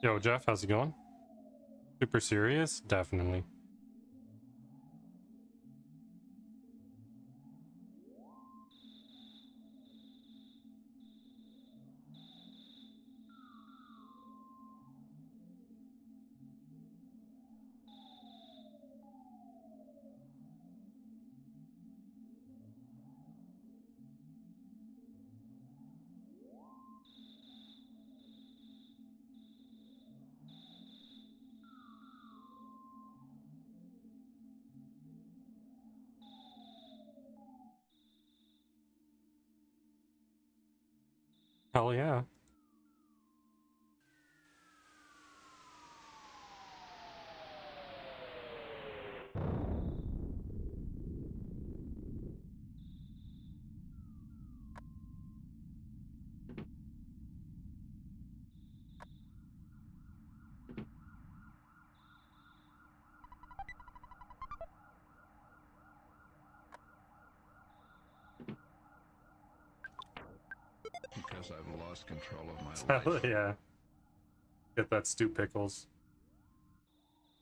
Yo, Jeff, how's it going? Super serious? Definitely. Hell yeah. Because I've lost control of my Hell life. yeah. Get that stew pickles.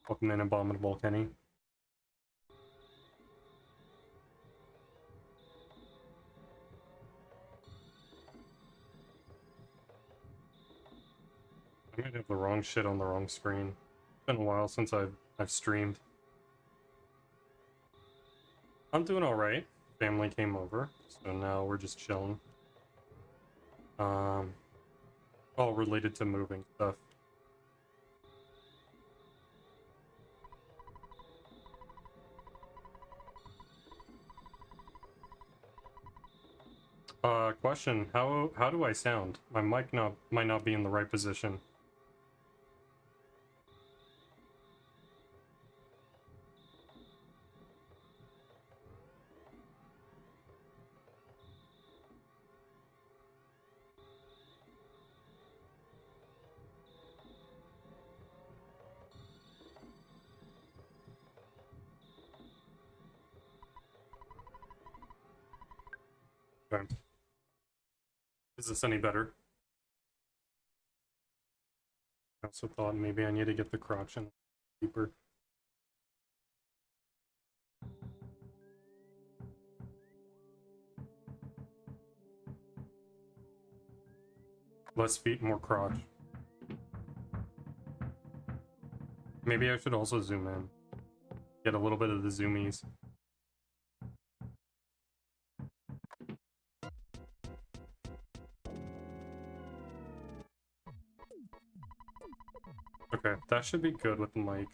Welcome in, Abominable Kenny. I might have the wrong shit on the wrong screen. It's been a while since I've streamed. I'm doing alright. Family came over, so now we're just chilling. All related to moving stuff. Question, how do I sound? My mic might not be in the right position. Okay. Is this any better? I also thought maybe I need to get the crotch in deeper. Less feet, more crotch. Maybe I should also zoom in. Get a little bit of the zoomies. Okay, that should be good with the mic.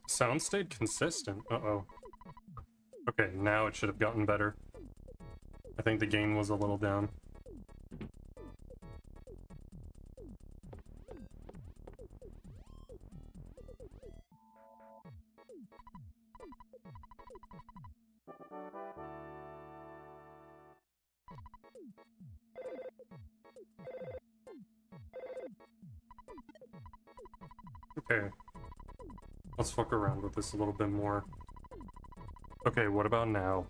Sound stayed consistent. Uh-oh. Okay, now it should have gotten better. I think the gain was a little down. Okay. Let's fuck around with this a little bit more. Okay, what about now?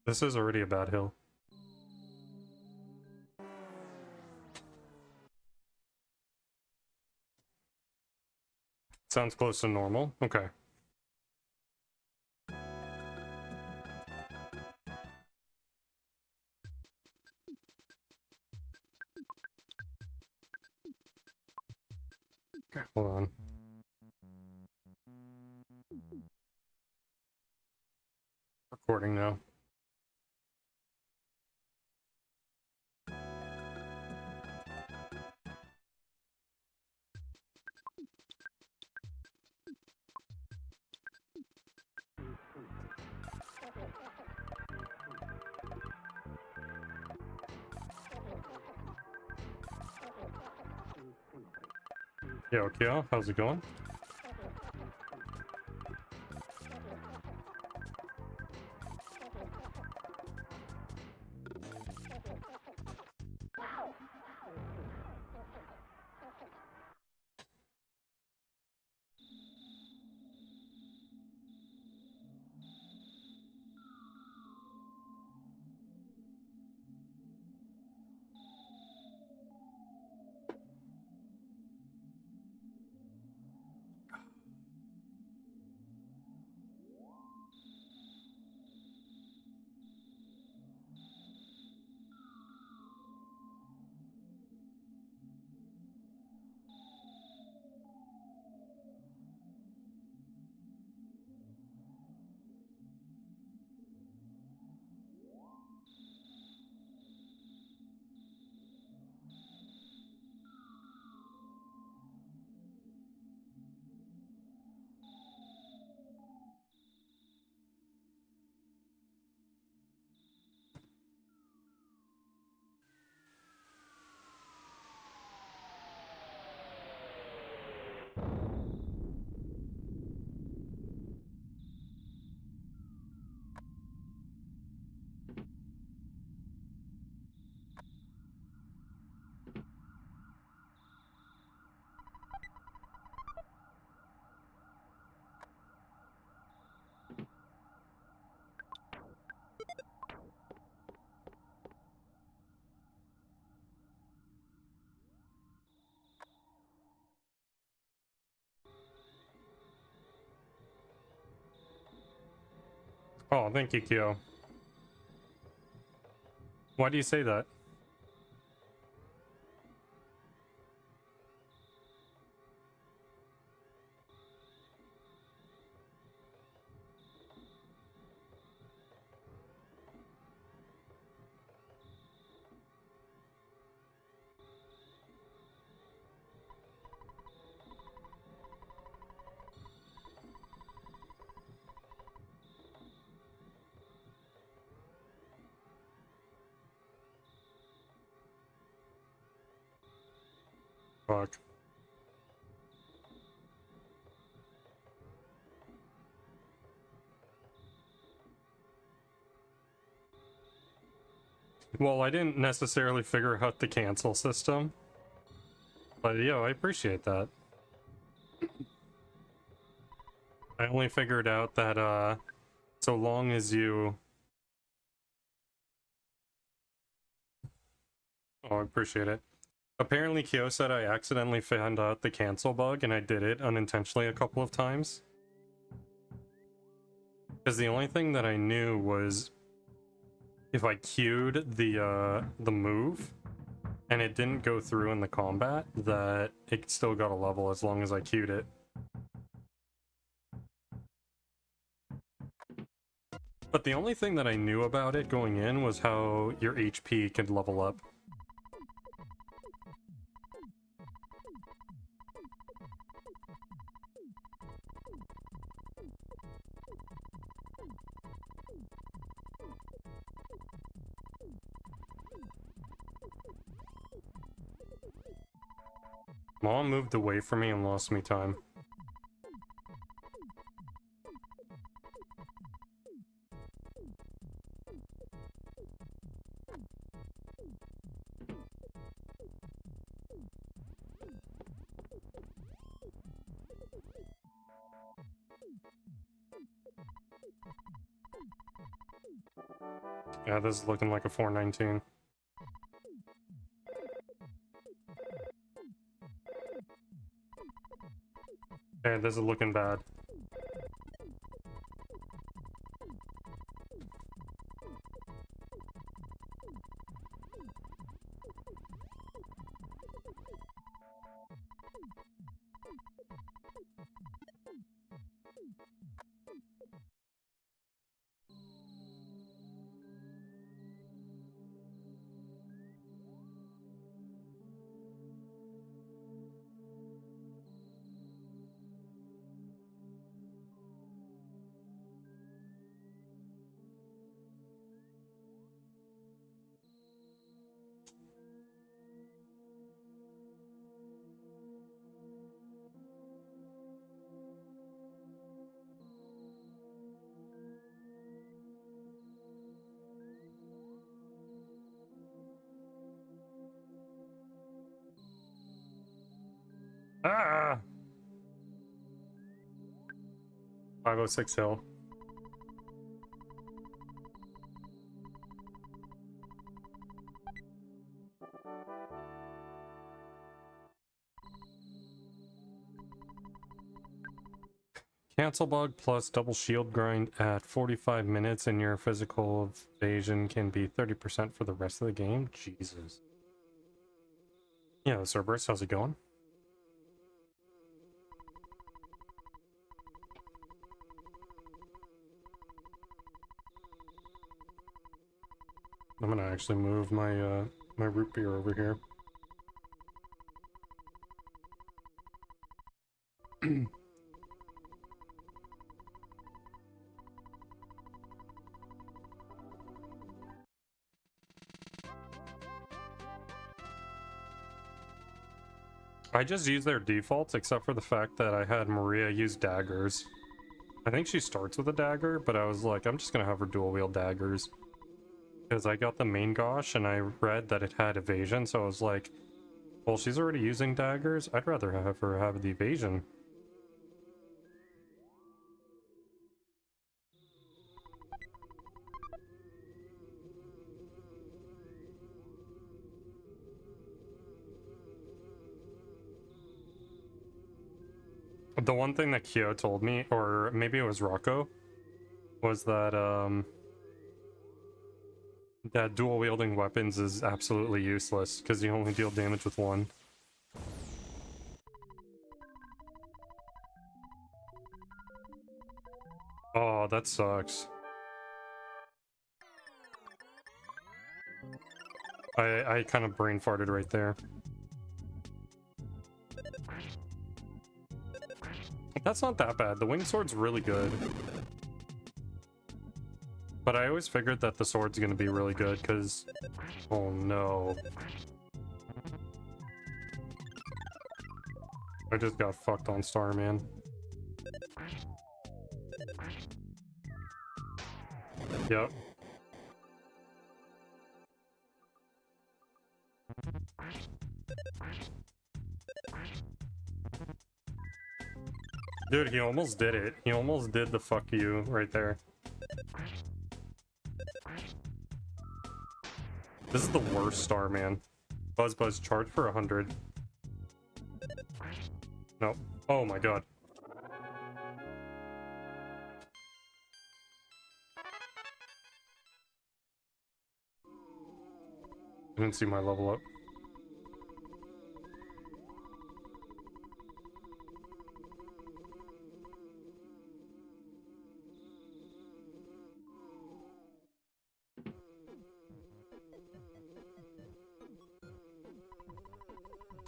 This is already a bad hill. Sounds close to normal. Okay. Okay, hold on. Recording now. Yo, Kyo, how's it going? Oh, thank you, Kyo. Why do you say that? Fuck. Well, I didn't necessarily figure out the cancel system, but yo, I appreciate that. I only figured out that, so long as you... Oh, I appreciate it. Apparently, Kyo said I accidentally found out the cancel bug, and I did it unintentionally a couple of times. Because the only thing that I knew was if I queued the move, and it didn't go through in the combat, that it still got a level as long as I queued it. But the only thing that I knew about it going in was how your HP could level up. Mom moved away from me and lost me time. Yeah, this is looking like a 419. Okay, this is looking bad. Ah! 506 Hill. Cancel bug plus double shield grind at 45 minutes, and your physical evasion can be 30% for the rest of the game. Jesus. Yeah, Cerberus, how's it going? I'm gonna actually move my my root beer over here. I just use their defaults, except for the fact that I had Maria use daggers. I think she starts with a dagger, but I was like, I'm just gonna have her dual wield daggers. Because I got the main gosh and I read that it had evasion, so I was like, well, she's already using daggers. I'd rather have her have the evasion. The one thing that Kyo told me, or maybe it was Rocco, was that that dual wielding weapons is absolutely useless because you only deal damage with one. Oh, that sucks. I kind of brain farted right there. That's not that bad. The winged sword's really good. But I always figured that the sword's gonna be really good, because... Oh no. I just got fucked on Starman. Yep. Dude, he almost did it. He almost did the fuck you right there. This is the worst Starman. Buzz, charge for 100. No. Oh my god. I didn't see my level up.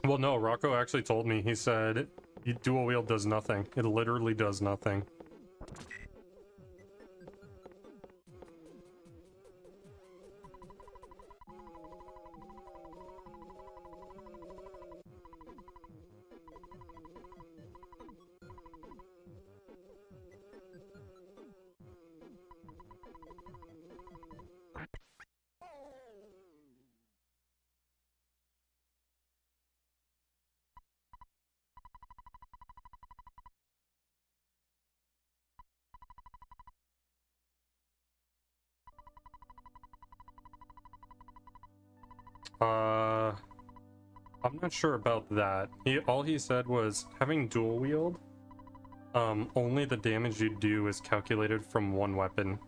Well, no, Rocco actually told me. He said, dual wield does nothing. It literally does nothing. I'm not sure about that. All he said was having dual wield Only the damage you do is calculated from one weapon.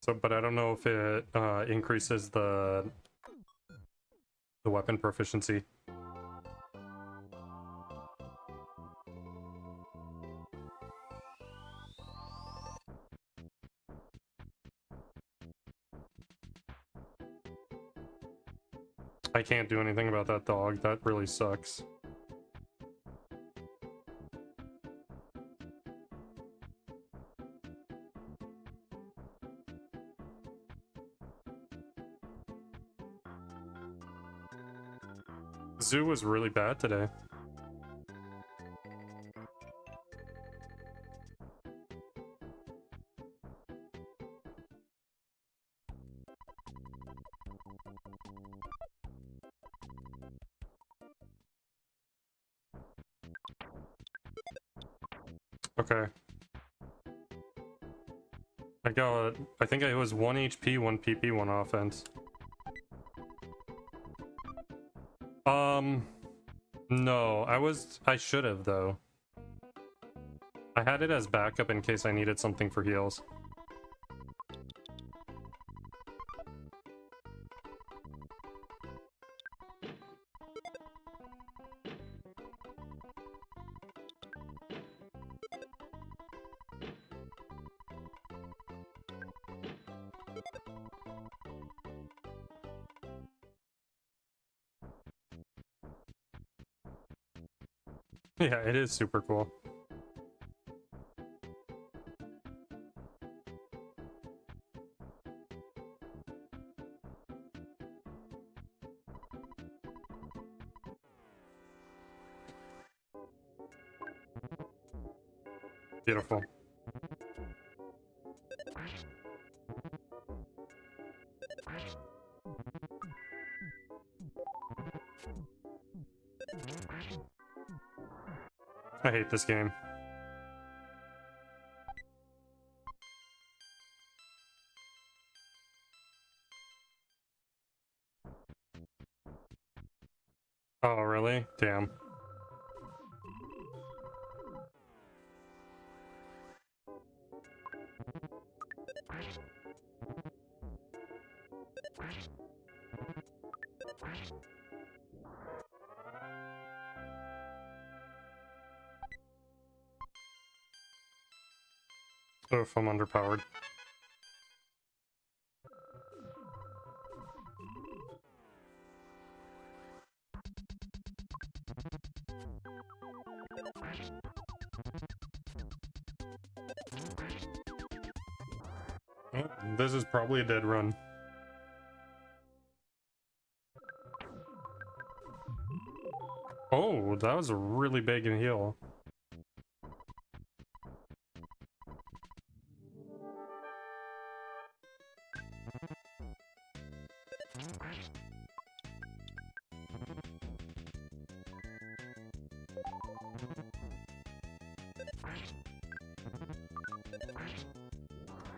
So, but I don't know if it increases the weapon proficiency. I can't do anything about that dog. That really sucks. Zoo was really bad today. Okay. I think it was 1 HP, 1 PP, 1 offense. No, I should have though. I had it as backup in case I needed something for heals. Yeah, it is super cool. Beautiful. I hate this game. Oh, really? Damn. Oof, I'm underpowered. Oh, this is probably a dead run. Oh, that was a really big heal.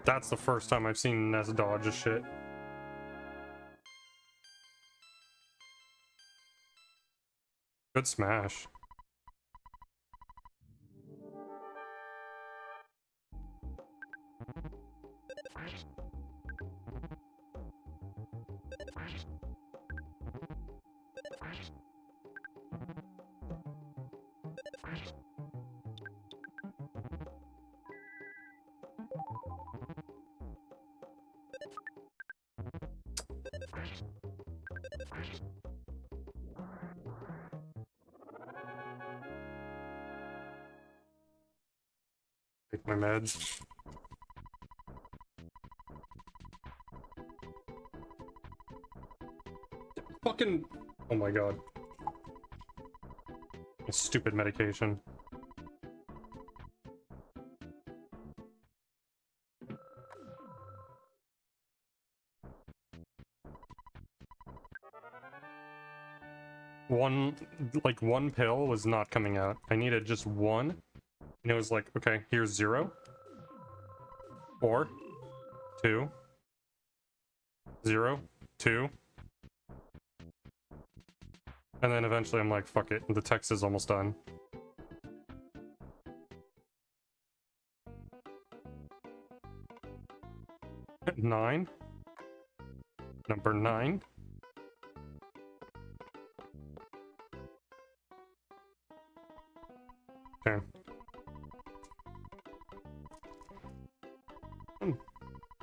That's the first time I've seen Ness dodge a shit. Good smash. Take my meds. Fucking... Oh my god. Stupid medication. One pill was not coming out. I needed just one. And it was like, okay, here's 0. 4. 2. 0. 2. And then eventually I'm like, fuck it, the text is almost done. Nine. Number 9. Okay.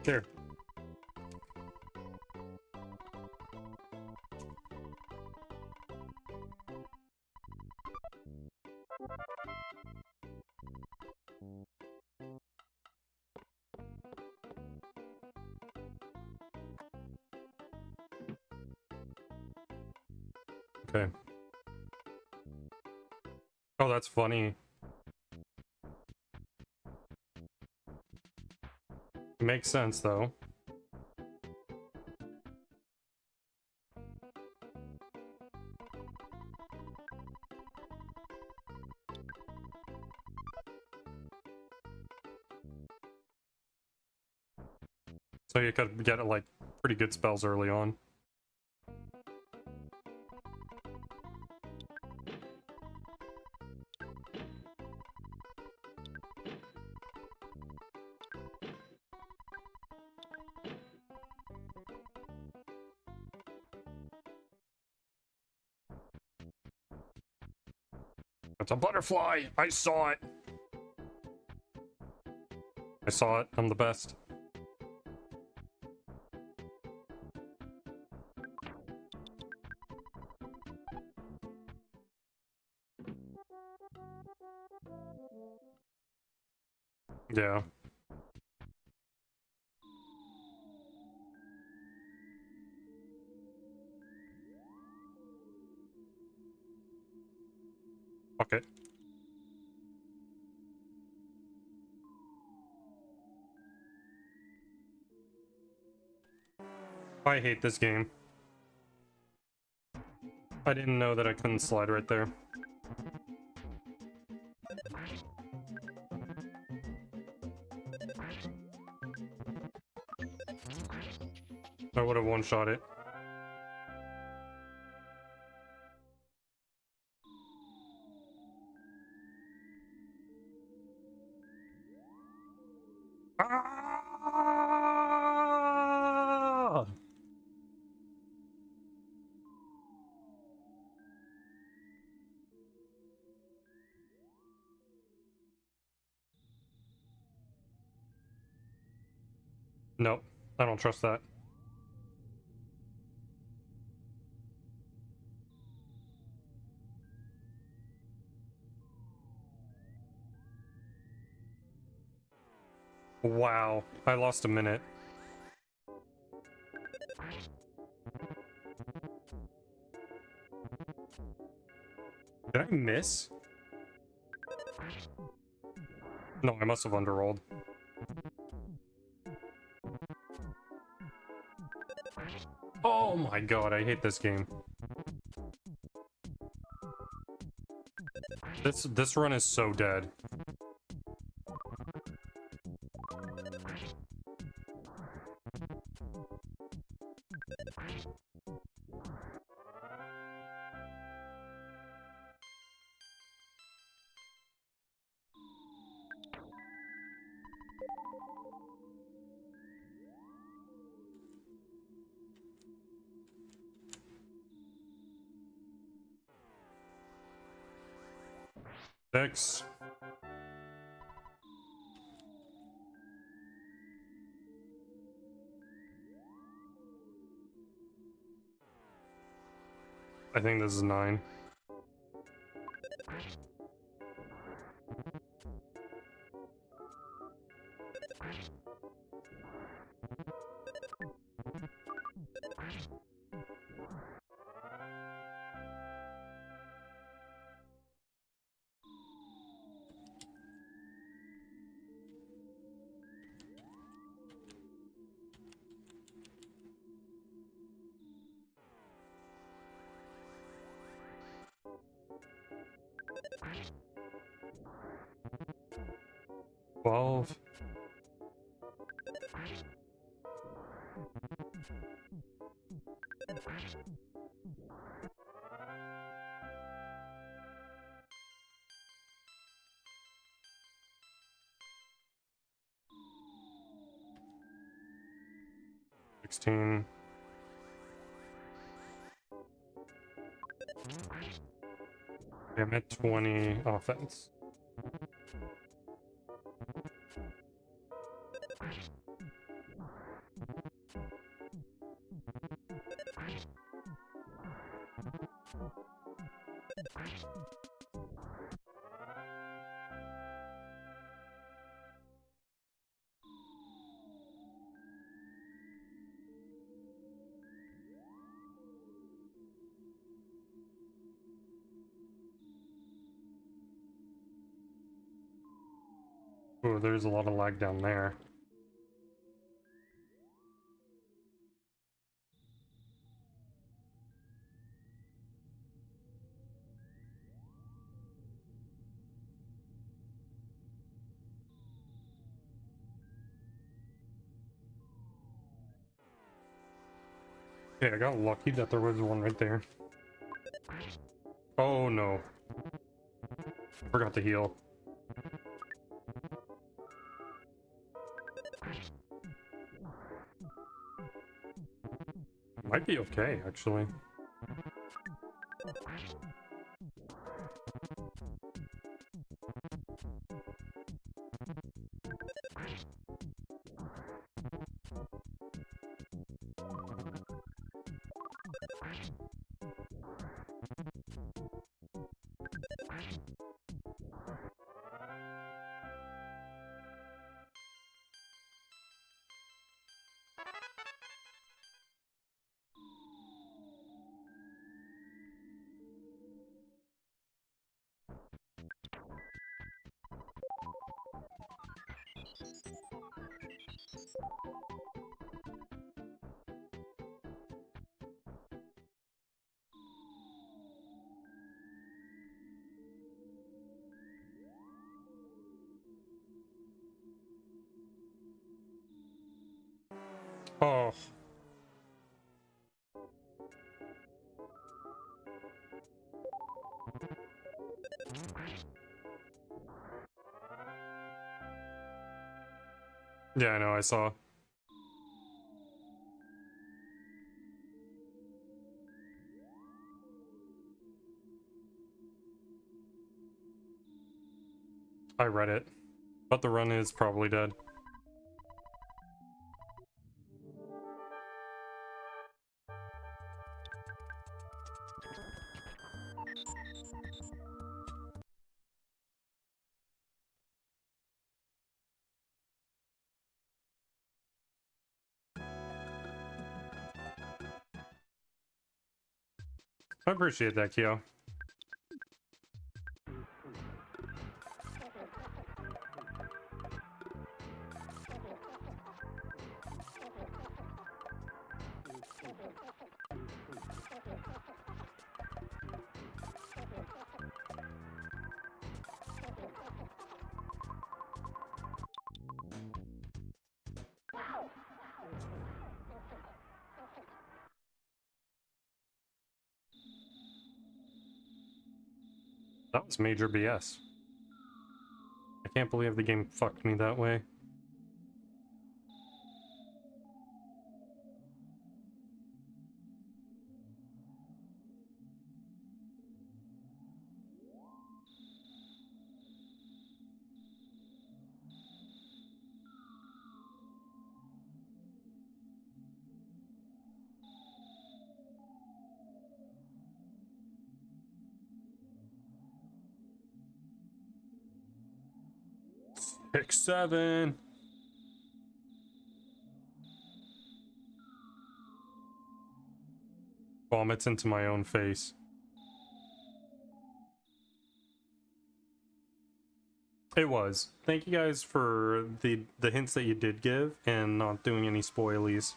Here. Okay. Oh, that's funny. Makes sense, though. So you could get, like, pretty good spells early on. It's a butterfly! I saw it! I saw it. I'm the best. Yeah. Fuck it. I hate this game. I didn't know that I couldn't slide right there. I would have one-shot it. Ah! Nope, I don't trust that. Wow, I lost a minute. Did I miss? No, I must have underrolled. Oh my god, I hate this game. This run is so dead. Six. I think this is 9. Twelve. 16. I'm at 20 offense. Oh, there's a lot of lag down there. Okay, I got lucky that there was one right there. Oh no. Forgot to heal. Might be okay, actually. Oh. Yeah, I know, I saw. I read it. But the run is probably dead. I appreciate that, Kyo. That was major BS. I can't believe the game fucked me that way. Pick 7. Vomits into my own face. It was. Thank you guys for the hints that you did give and not doing any spoilies.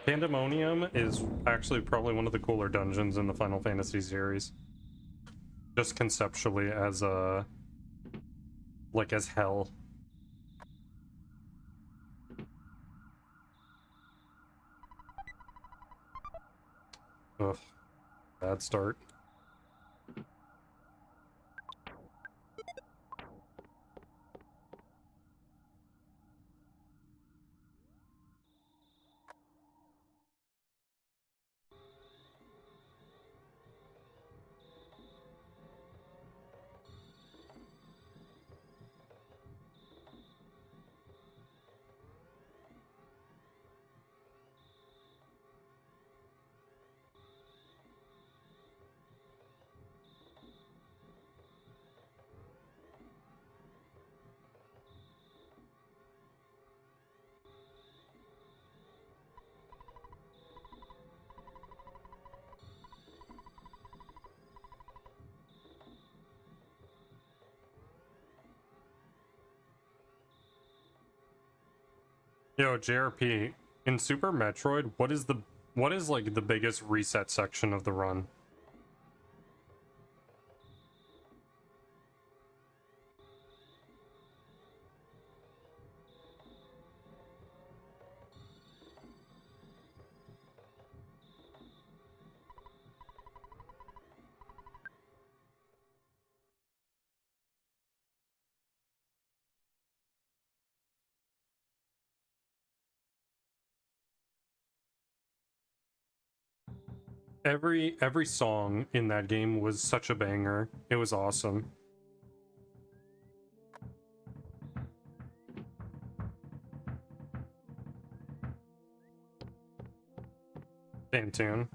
Pandemonium is actually probably one of the cooler dungeons in the Final Fantasy series. Just conceptually as a... like as hell. Ugh. Bad start. Yo, JRP, in Super Metroid, what is like the biggest reset section of the run? Every song in that game was such a banger. It was awesome. Same tune.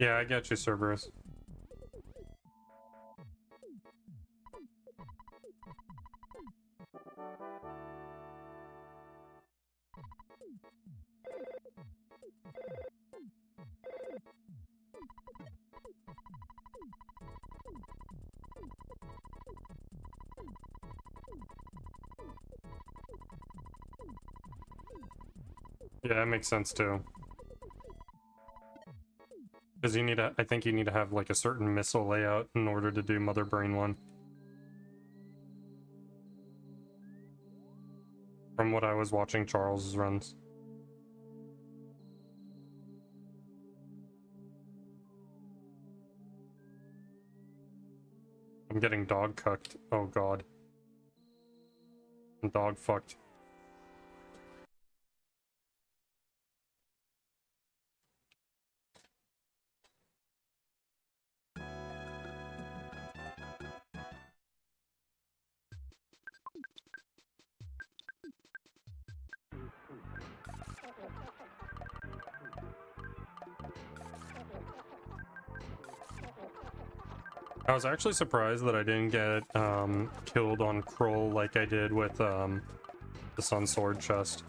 Yeah, I get you, Cerberus. Yeah, that makes sense too. Because you need to, I think you need to have like a certain missile layout in order to do Mother Brain 1. From what I was watching Charles's runs. I'm getting dog cucked. Oh god. I'm dog fucked. I was actually surprised that I didn't get killed on Kroll like I did with the Sun Sword chest.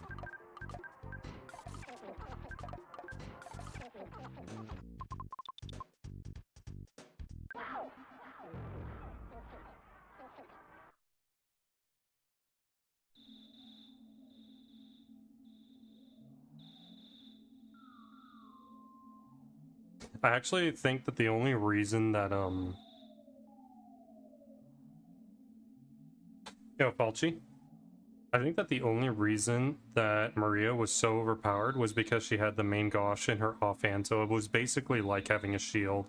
I actually think that the only reason that Yo, Falchi, I think that the only reason that Maria was so overpowered was because she had the main Gosh in her offhand, so it was basically like having a shield,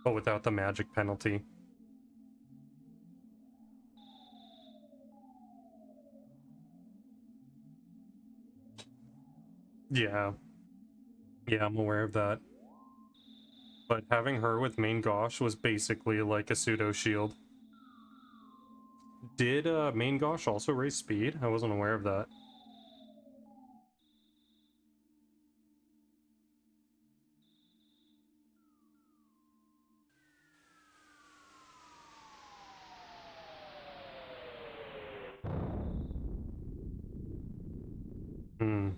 but without the magic penalty. Yeah. Yeah, I'm aware of that. But having her with main Gosh was basically like a pseudo shield. Did main Gosh also raise speed? I wasn't aware of that. Hmm.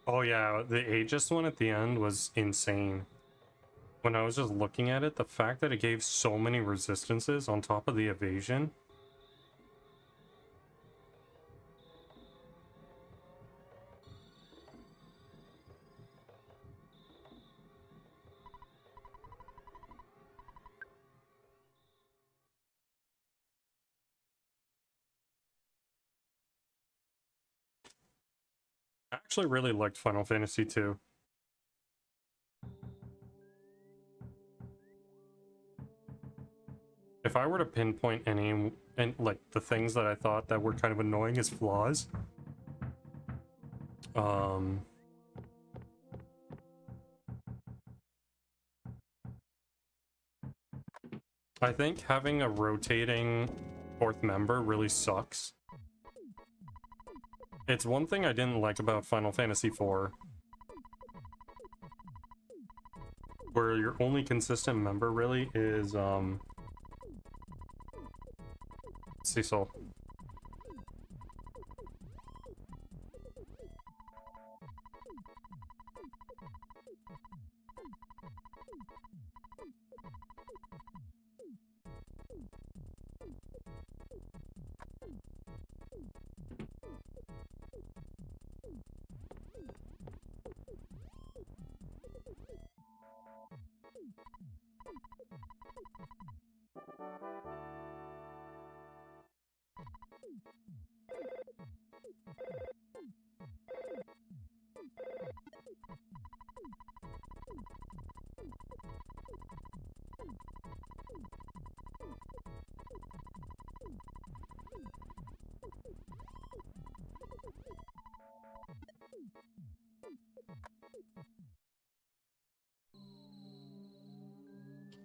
Oh yeah, the Aegis one at the end was insane. When I was just looking at it, the fact that it gave so many resistances on top of the evasion. I actually really liked Final Fantasy 2. If I were to pinpoint any and like the things that I thought that were kind of annoying as flaws, um I think having a rotating fourth member really sucks. It's one thing I didn't like about Final Fantasy 4, where your only consistent member really is Cecil.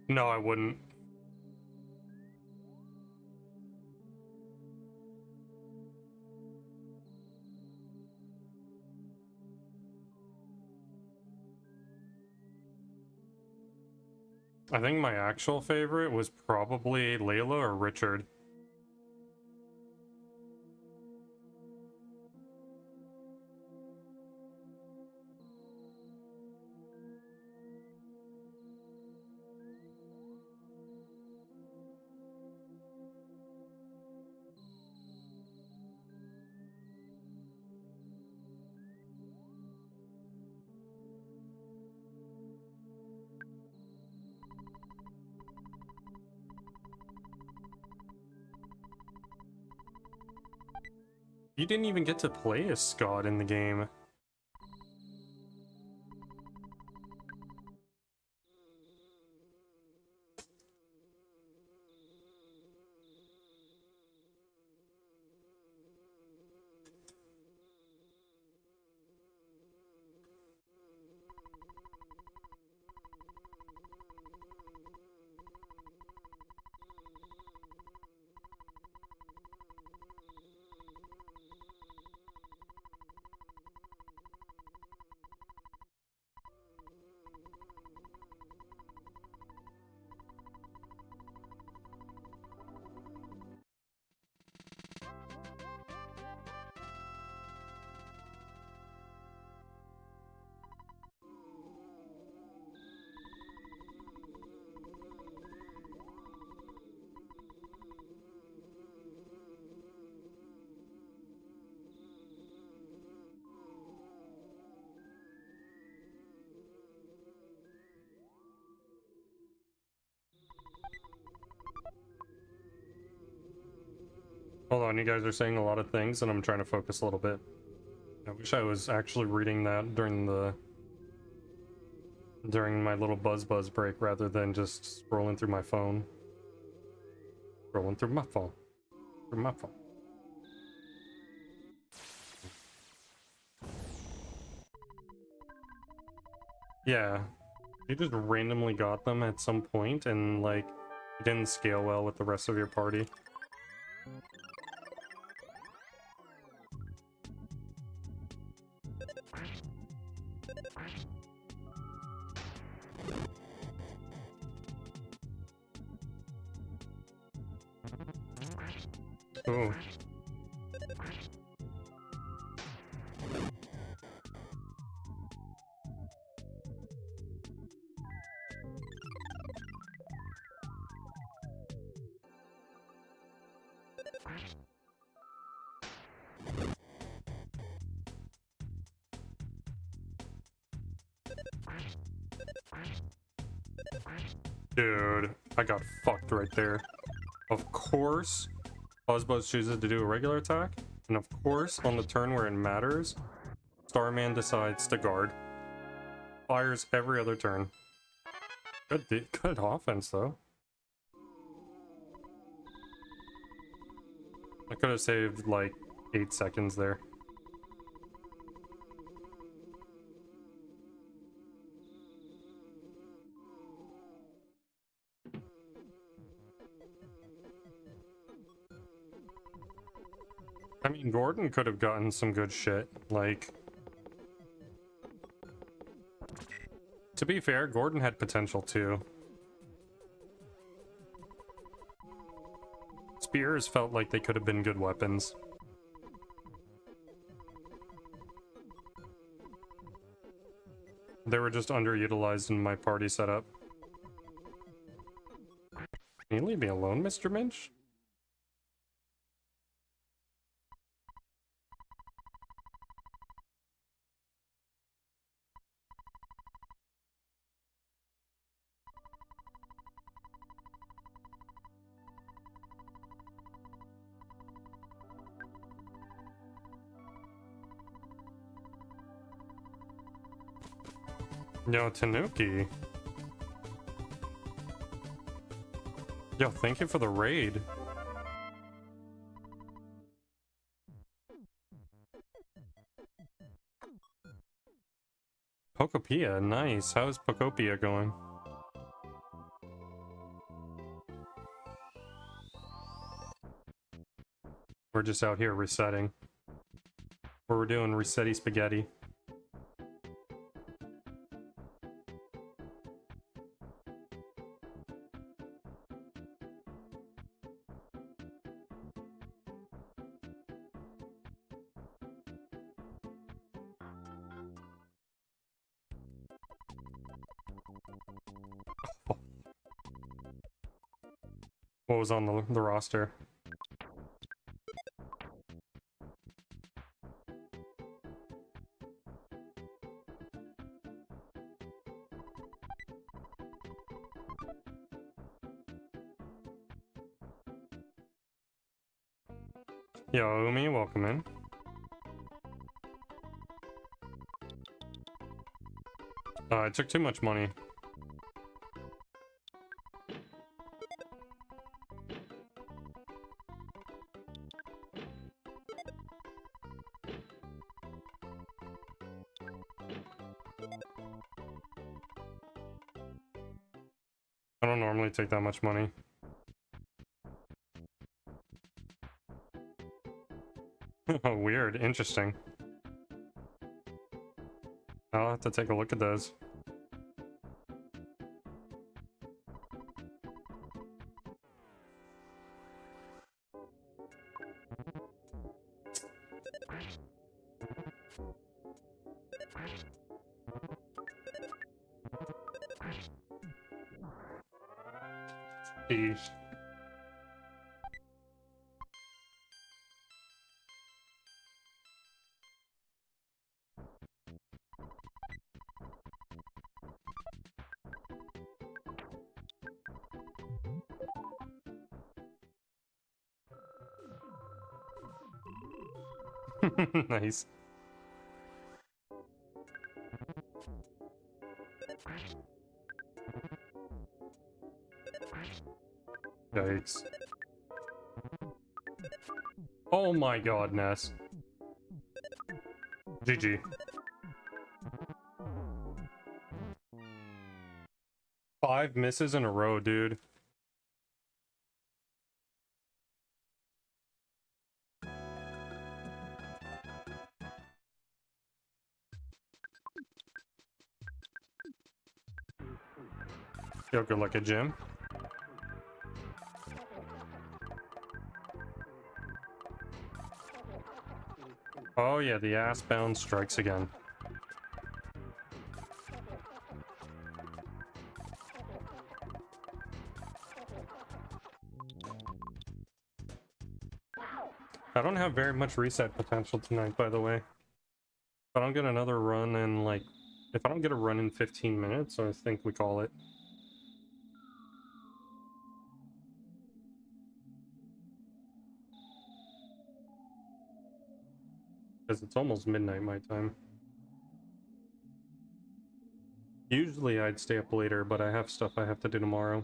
No, I wouldn't. I think my actual favorite was probably Layla or Richard. You didn't even get to play as Scott in the game. Hold on, you guys are saying a lot of things and I'm trying to focus a little bit. I wish I was actually reading that during my little buzz break rather than just scrolling through my phone. Scrolling through my phone. Through my phone. Yeah. You just randomly got them at some point and like it didn't scale well with the rest of your party. Ooh. Dude, I got fucked right there. Of course, Buzzbuzz chooses to do a regular attack, and of course, on the turn where it matters, Starman decides to guard. Fires every other turn. Good offense, though. I could have saved, like, 8 seconds there. I mean, Gordon could have gotten some good shit, like... To be fair, Gordon had potential too. Spears felt like they could have been good weapons. They were just underutilized in my party setup. Can you leave me alone, Mr. Minch? Yo, Tanuki. Yo, thank you for the raid. Pokopia, nice. How's Pokopia going? We're just out here resetting. We're doing resetty spaghetti. What was on the roster? Yo, Umi, welcome in. I took too much money. I don't normally take that much money. Oh, weird. Interesting. I'll have to take a look at those. Sheesh. Nice. Yikes. Oh my god, Ness. GG. Five misses in a row, dude. Yo, good luck at gym. Oh yeah, the ass bound strikes again. I don't have very much reset potential tonight, by the way. But I'll get another run in like if I don't get a run in 15 minutes, I think we call it. Because it's almost midnight my time. Usually I'd stay up later, but I have stuff I have to do tomorrow.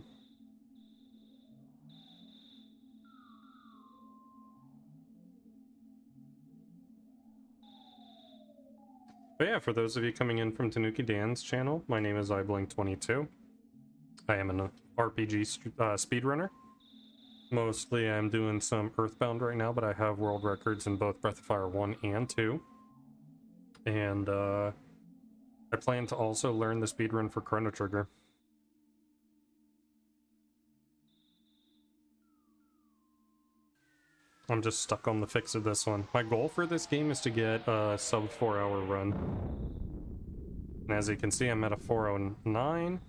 But yeah, for those of you coming in from Tanuki Dan's channel, my name is iBlink22. I am an RPG speedrunner. Mostly I'm doing some Earthbound right now, but I have world records in both Breath of Fire 1 and 2. And I plan to also learn the speedrun for Chrono Trigger. I'm just stuck on the fix of this one. My goal for this game is to get a sub 4-hour run. And as you can see, I'm at a 409.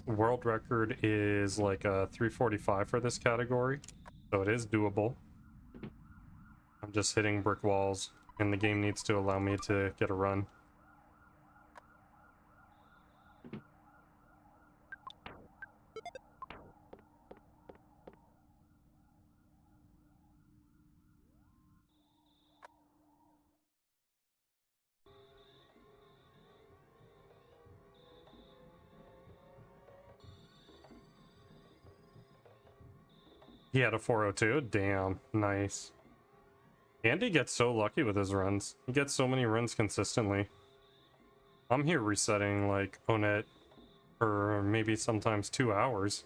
World record is like a 345 for this category, so it is doable. I'm just hitting brick walls, and the game needs to allow me to get a run. He had a 402. Damn, nice. Andy gets so lucky with his runs. He gets so many runs consistently. I'm here resetting like Onet for maybe sometimes 2 hours.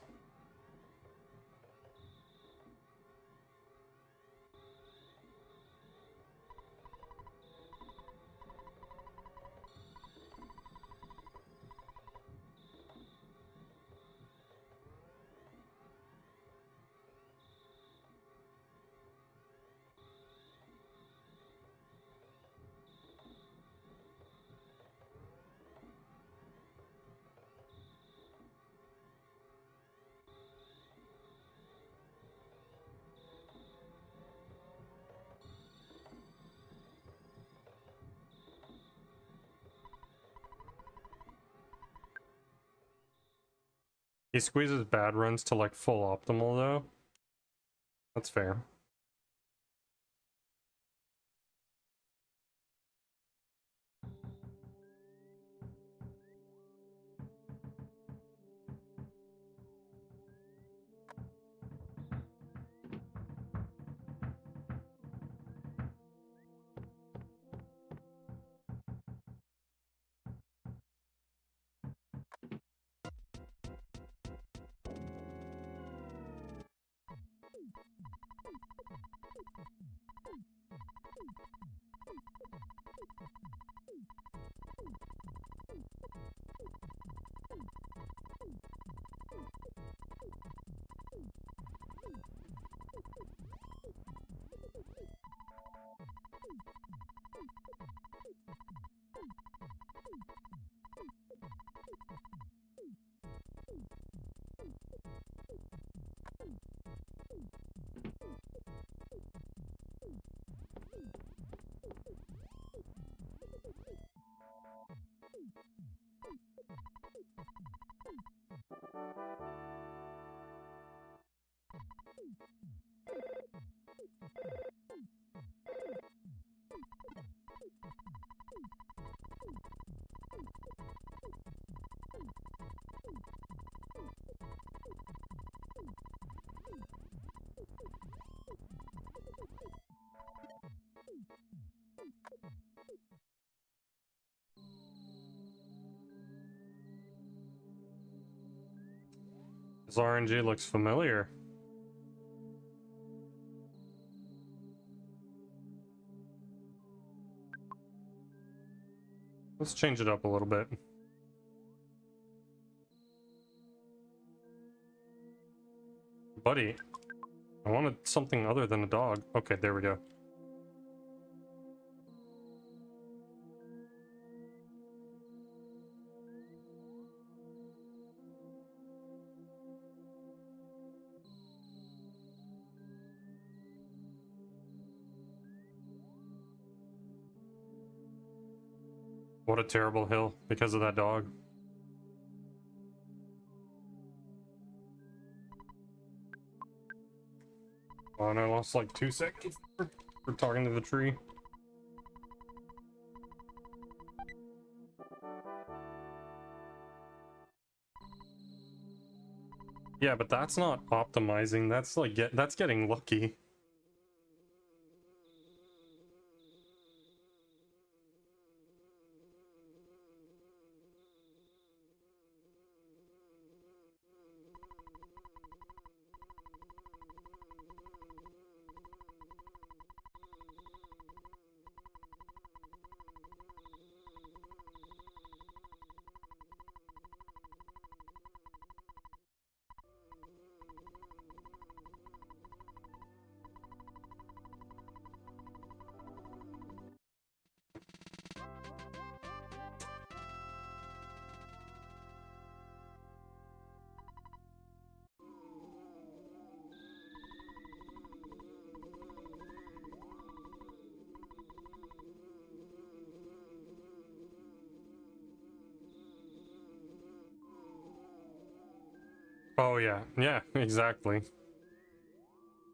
He squeezes bad runs to like full optimal though. That's fair. This RNG looks familiar. Let's change it up a little bit. Buddy, I wanted something other than a dog. Okay, there we go. What a terrible hill because of that dog. Oh, and I lost like 2 seconds for talking to the tree. Yeah, but that's not optimizing. That's like that's getting lucky. Oh yeah, yeah, exactly.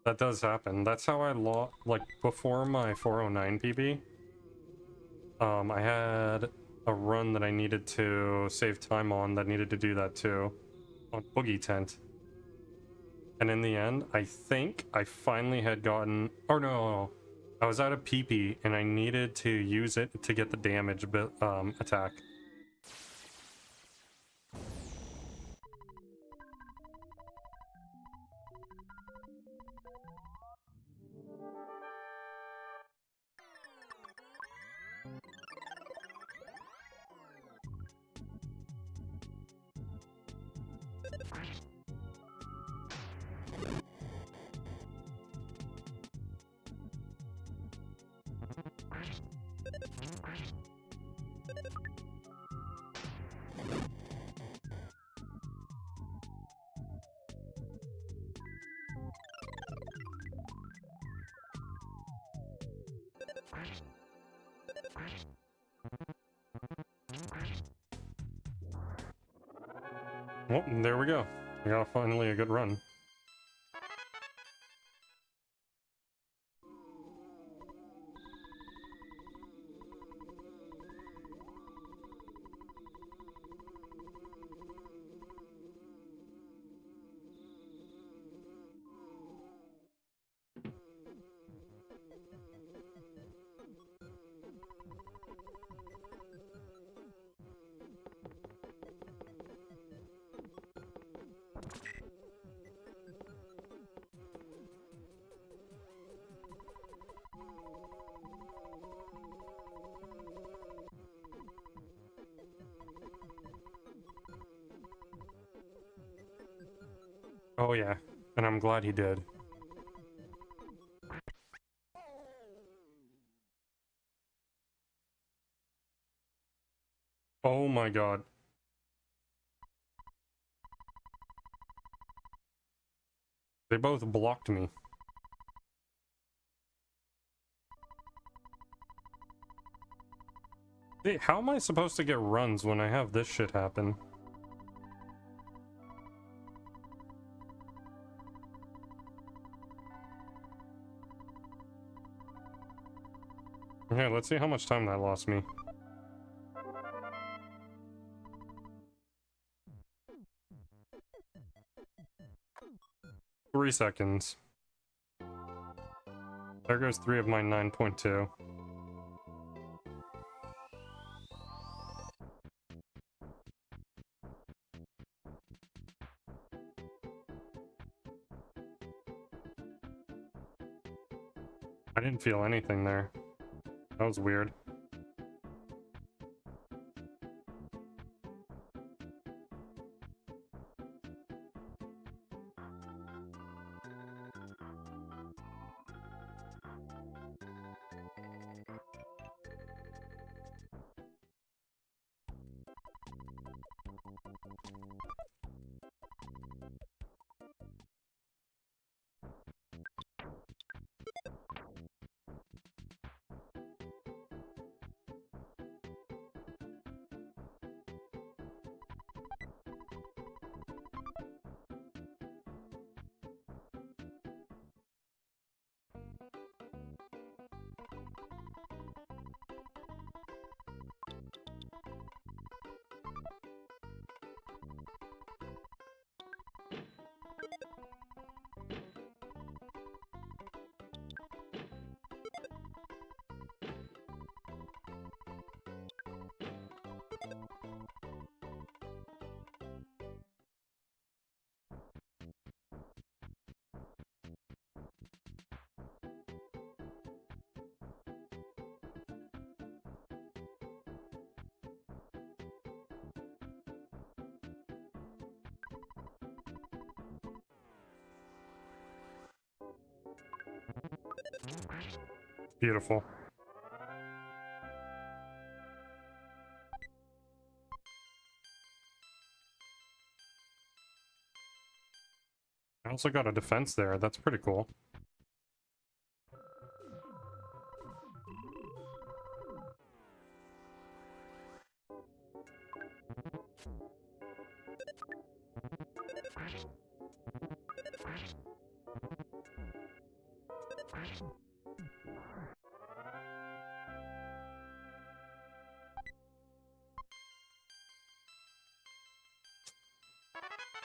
That does happen. That's how I lost, like, before my 409 PB. I had a run that I needed to save time on that needed to do that too, on Boogie Tent. And in the end, I think I finally had gotten, oh no, I was out of PP and I needed to use it to get the damage attack. Well, there we go. I got finally a good run. Oh yeah, and I'm glad he did. Oh my god. They both blocked me. Hey, how am I supposed to get runs when I have this shit happen? Okay, let's see how much time that lost me. 3 seconds. There goes 3 of my 9.2. I didn't feel anything there. That was weird. Beautiful. I also got a defense there. That's pretty cool.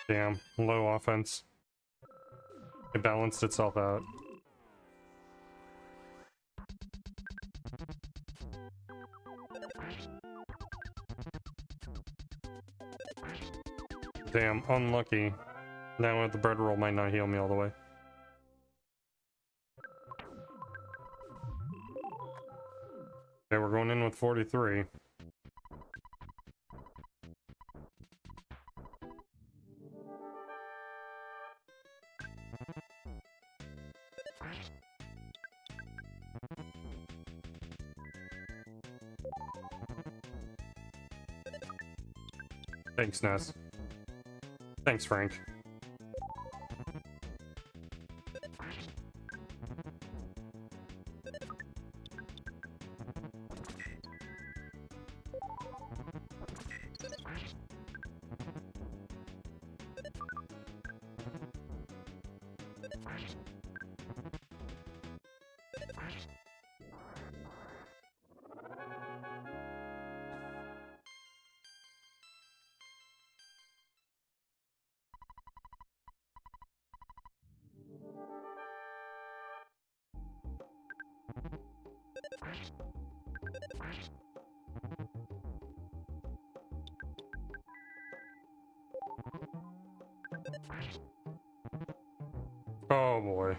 Damn, low offense. It balanced itself out. Damn, unlucky. Now the bread roll might not heal me all the way. Okay, we're going in with 43. Thanks, Ness. Thanks, Frank. Oh boy.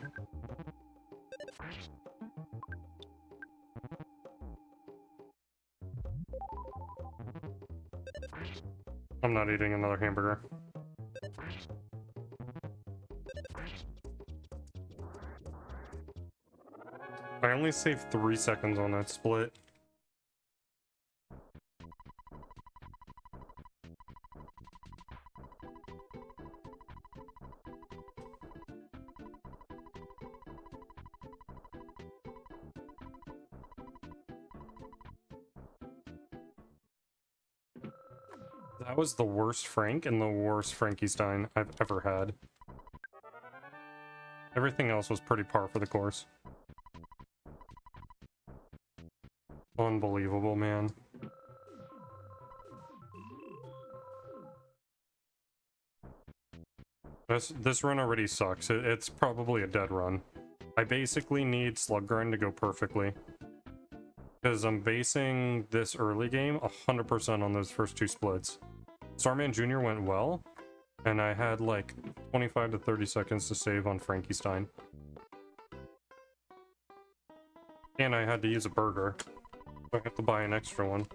I'm not eating another hamburger. I only saved 3 seconds on that split. That was the worst Frank and the worst Frankenstein I've ever had. Everything else was pretty par for the course. Unbelievable, man. This run already sucks. It's probably a dead run. I basically need slug grind to go perfectly. Because I'm basing this early game 100% on those first 2 splits. Starman Jr. went well, and I had like 25 to 30 seconds to save on Frankenstein. And I had to use a burger. I have to buy an extra one.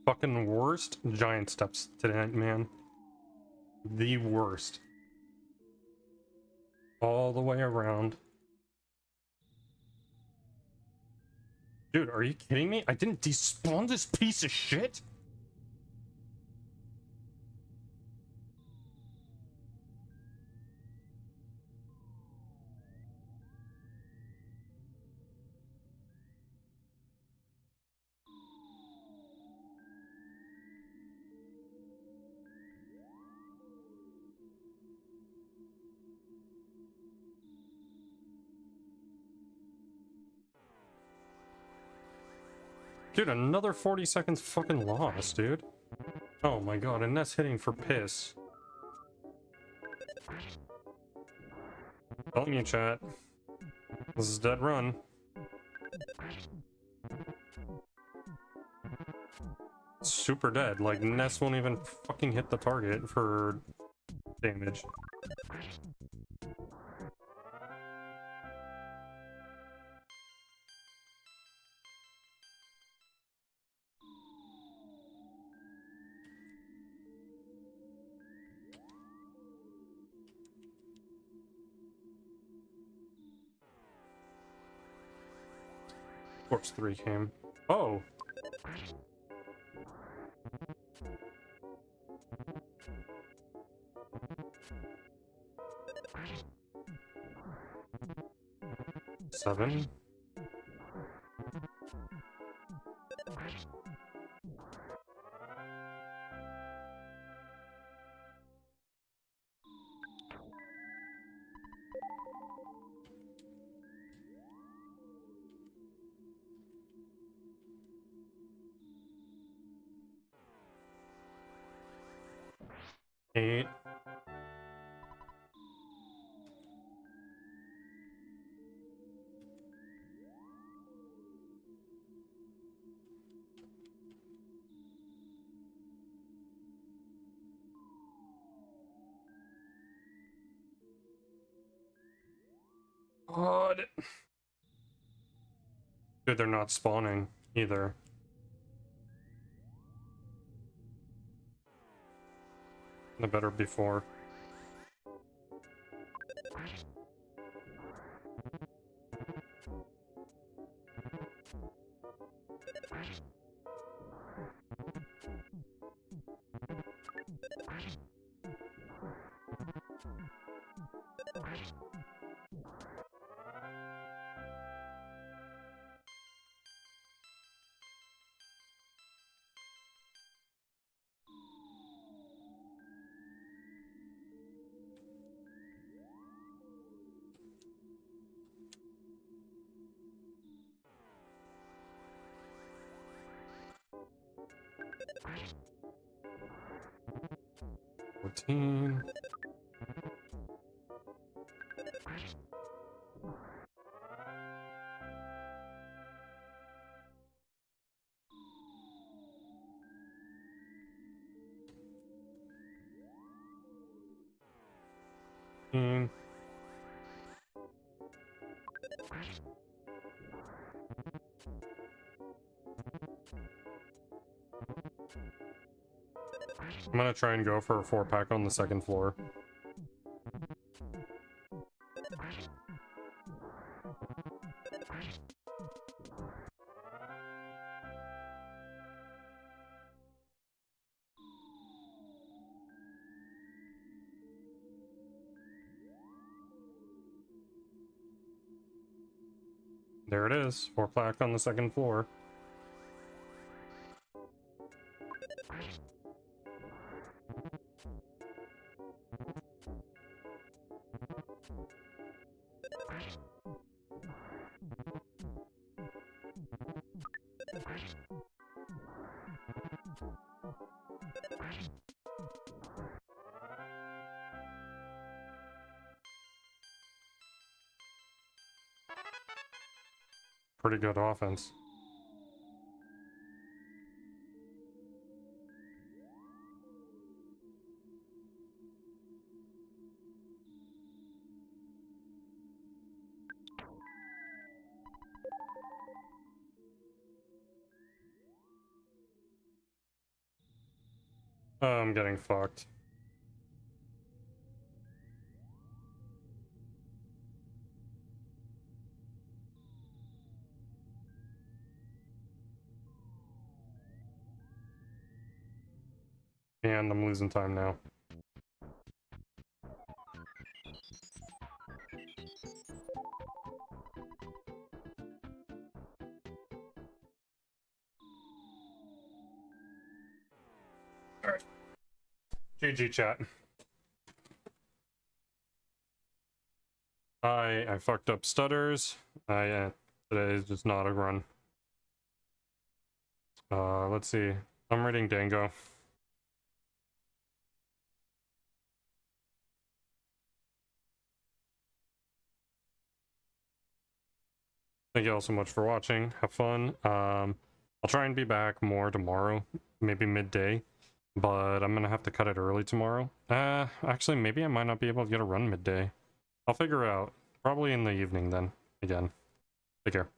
Fucking worst giant steps today, man. The worst. All the way around. Dude, are you kidding me? I didn't despawn this piece of shit? Dude, another 40 seconds fucking lost, dude. Oh my god, and that's hitting for piss. Telling you, chat. This is dead run. Super dead. Like, Ness won't even fucking hit the target for damage. Corpse 3 came. Oh! Seven. Eight. God. Dude, they're not spawning either. The better before. Fourteen. I'm gonna try and go for a 4-pack on the second floor. There it is, 4-pack on the second floor. Pretty good offense. I'm getting fucked. And I'm losing time now. Alright. GG chat. I fucked up stutters. Today is just not a run. Let's see. I'm reading Dango. Thank you all so much for watching. Have fun. I'll try and be back more tomorrow, maybe midday, but I'm gonna have to cut it early tomorrow. Actually, maybe I might not be able to get a run midday. I'll figure out. Probably in the evening then, again. Take care.